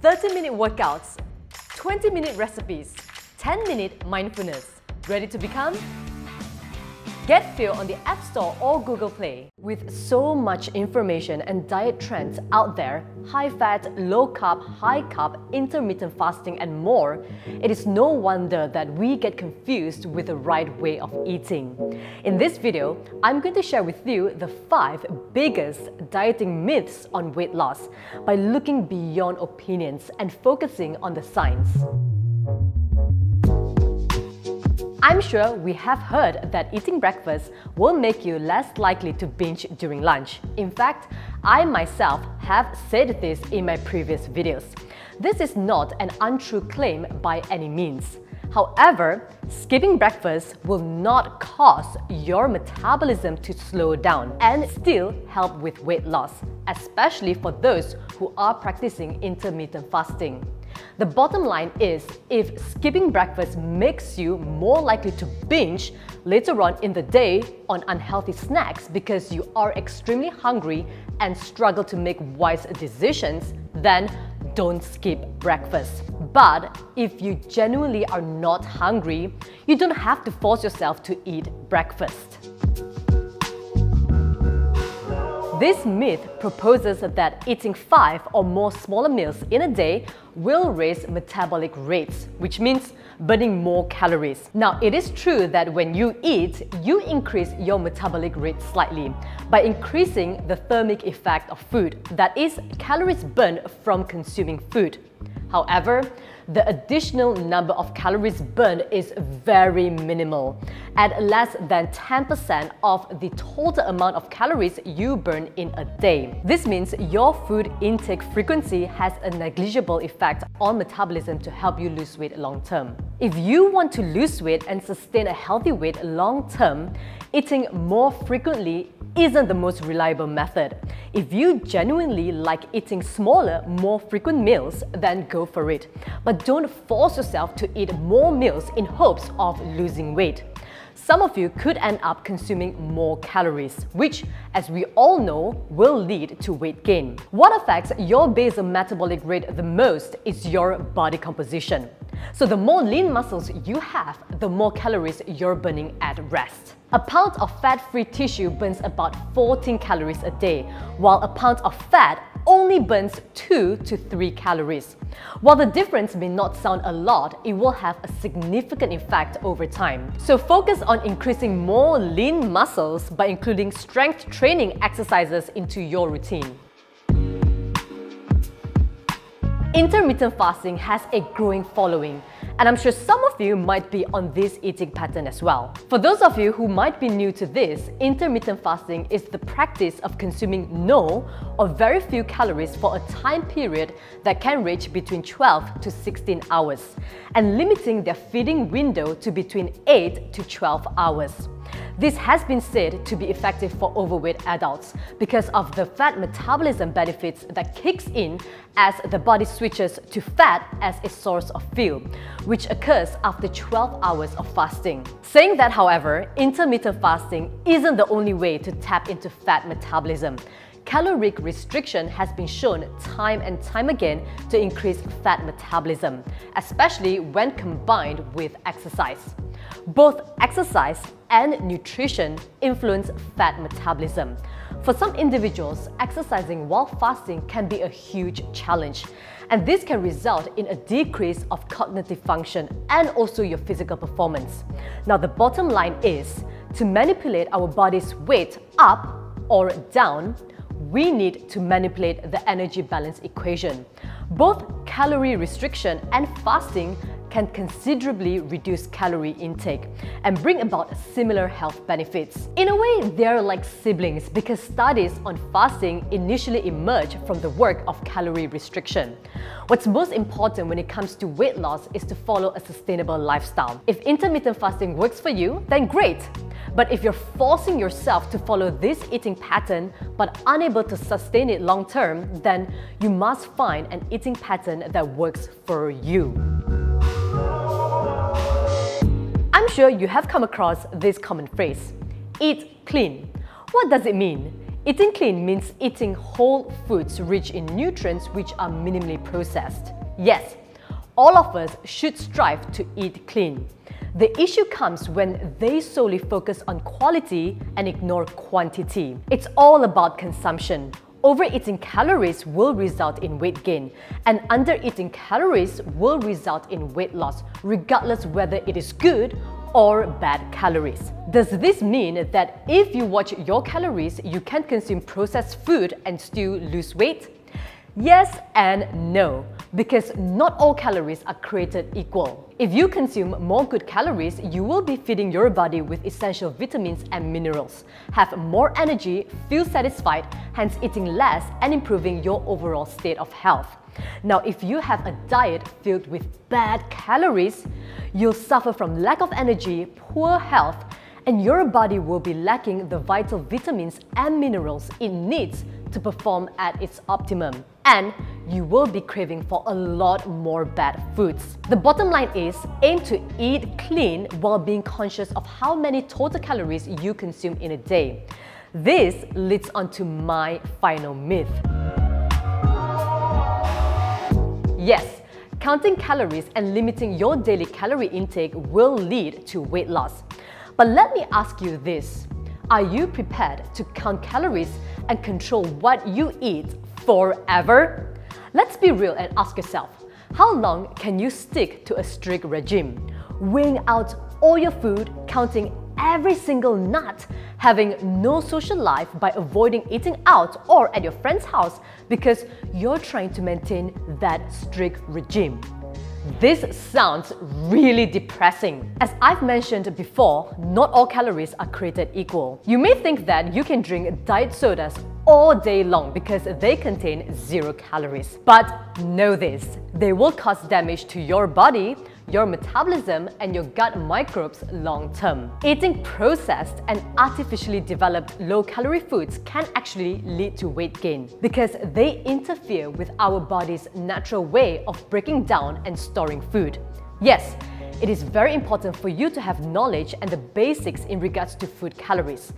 30-minute workouts, 20-minute recipes, 10-minute mindfulness. Ready to become? Get Feel on the App Store or Google Play. With so much information and diet trends out there, high-fat, low-carb, high-carb, intermittent fasting and more, it is no wonder that we get confused with the right way of eating. In this video, I'm going to share with you the 5 biggest dieting myths on weight loss by looking beyond opinions and focusing on the science. I'm sure we have heard that eating breakfast will make you less likely to binge during lunch. In fact, I myself have said this in my previous videos. This is not an untrue claim by any means. However, skipping breakfast will not cause your metabolism to slow down and still help with weight loss, especially for those who are practicing intermittent fasting. The bottom line is, if skipping breakfast makes you more likely to binge later on in the day on unhealthy snacks because you are extremely hungry and struggle to make wise decisions, then don't skip breakfast. But if you genuinely are not hungry, you don't have to force yourself to eat breakfast. This myth proposes that eating 5 or more smaller meals in a day will raise metabolic rates, which means burning more calories. Now, it is true that when you eat, you increase your metabolic rate slightly by increasing the thermic effect of food, that is, calories burned from consuming food. However, the additional number of calories burned is very minimal, at less than 10% of the total amount of calories you burn in a day. This means your food intake frequency has a negligible effect on metabolism to help you lose weight long term. If you want to lose weight and sustain a healthy weight long term, eating more frequently isn't the most reliable method. If you genuinely like eating smaller, more frequent meals, then go for it. But don't force yourself to eat more meals in hopes of losing weight. Some of you could end up consuming more calories, which, as we all know, will lead to weight gain. What affects your basal metabolic rate the most is your body composition. So the more lean muscles you have, the more calories you're burning at rest. A pound of fat-free tissue burns about 14 calories a day, while a pound of fat only burns 2 to 3 calories. While the difference may not sound a lot, it will have a significant effect over time. So focus on increasing more lean muscles by including strength training exercises into your routine. Intermittent fasting has a growing following, and I'm sure some of you might be on this eating pattern as well. For those of you who might be new to this, intermittent fasting is the practice of consuming no or very few calories for a time period that can range between 12 to 16 hours, and limiting their feeding window to between 8 to 12 hours. This has been said to be effective for overweight adults because of the fat metabolism benefits that kicks in as the body switches to fat as a source of fuel, which occurs after 12 hours of fasting. Saying that, however, intermittent fasting isn't the only way to tap into fat metabolism. Caloric restriction has been shown time and time again to increase fat metabolism, especially when combined with exercise. Both exercise and nutrition influence fat metabolism. For some individuals, exercising while fasting can be a huge challenge, and this can result in a decrease of cognitive function and also your physical performance. Now, the bottom line is, to manipulate our body's weight up or down, we need to manipulate the energy balance equation. Both calorie restriction and fasting can considerably reduce calorie intake and bring about similar health benefits. In a way, they're like siblings because studies on fasting initially emerged from the work of calorie restriction. What's most important when it comes to weight loss is to follow a sustainable lifestyle. If intermittent fasting works for you, then great! But if you're forcing yourself to follow this eating pattern but unable to sustain it long term, then you must find an eating pattern that works for you. I'm sure you have come across this common phrase, eat clean. What does it mean? Eating clean means eating whole foods rich in nutrients which are minimally processed. Yes, all of us should strive to eat clean. The issue comes when they solely focus on quality and ignore quantity. It's all about consumption. Overeating calories will result in weight gain, and undereating calories will result in weight loss, regardless whether it is good or bad calories. Does this mean that if you watch your calories, you can consume processed food and still lose weight? Yes and no, because not all calories are created equal. If you consume more good calories, you will be feeding your body with essential vitamins and minerals, have more energy, feel satisfied, hence eating less and improving your overall state of health. Now, if you have a diet filled with bad calories, you'll suffer from lack of energy, poor health, and your body will be lacking the vital vitamins and minerals it needs to perform at its optimum. And you will be craving for a lot more bad foods. The bottom line is, aim to eat clean while being conscious of how many total calories you consume in a day. This leads on to my final myth. Yes, counting calories and limiting your daily calorie intake will lead to weight loss. But let me ask you this. Are you prepared to count calories and control what you eat forever? Let's be real and ask yourself, how long can you stick to a strict regime? Weighing out all your food, counting every single nut, having no social life by avoiding eating out or at your friend's house because you're trying to maintain that strict regime. This sounds really depressing. As I've mentioned before, not all calories are created equal. You may think that you can drink diet sodas all day long because they contain 0 calories. But know this, they will cause damage to your body, your metabolism, and your gut microbes long term. Eating processed and artificially developed low-calorie foods can actually lead to weight gain because they interfere with our body's natural way of breaking down and storing food. Yes, it is very important for you to have knowledge and the basics in regards to food calories,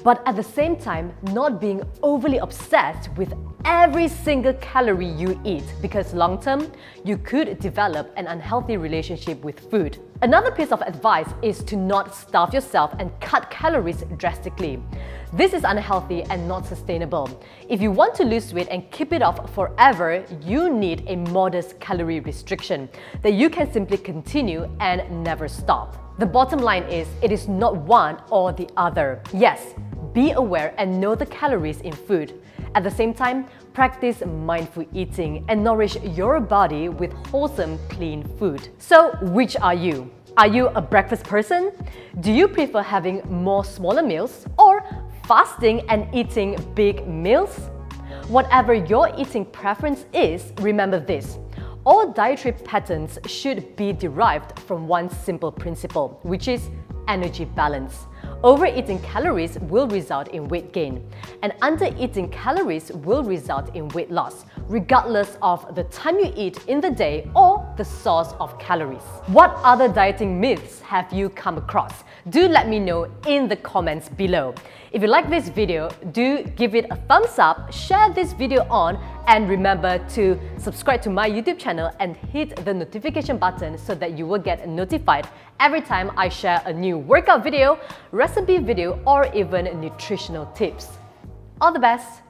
but at the same time, not being overly obsessed with every single calorie you eat, because long-term, you could develop an unhealthy relationship with food. Another piece of advice is to not starve yourself and cut calories drastically. This is unhealthy and not sustainable. If you want to lose weight and keep it off forever, you need a modest calorie restriction that you can simply continue and never stop. The bottom line is, it is not one or the other. Yes, be aware and know the calories in food. At the same time, practice mindful eating and nourish your body with wholesome, clean food. So, which are you? Are you a breakfast person? Do you prefer having more smaller meals or fasting and eating big meals? Whatever your eating preference is, remember this. All dietary patterns should be derived from one simple principle, which is energy balance. Overeating calories will result in weight gain, and undereating calories will result in weight loss, regardless of the time you eat in the day or the source of calories. What other dieting myths have you come across? Do let me know in the comments below. If you like this video, do give it a thumbs up, share this video on, and remember to subscribe to my YouTube channel and hit the notification button so that you will get notified every time I share a new workout video, recipe video, or even nutritional tips. All the best!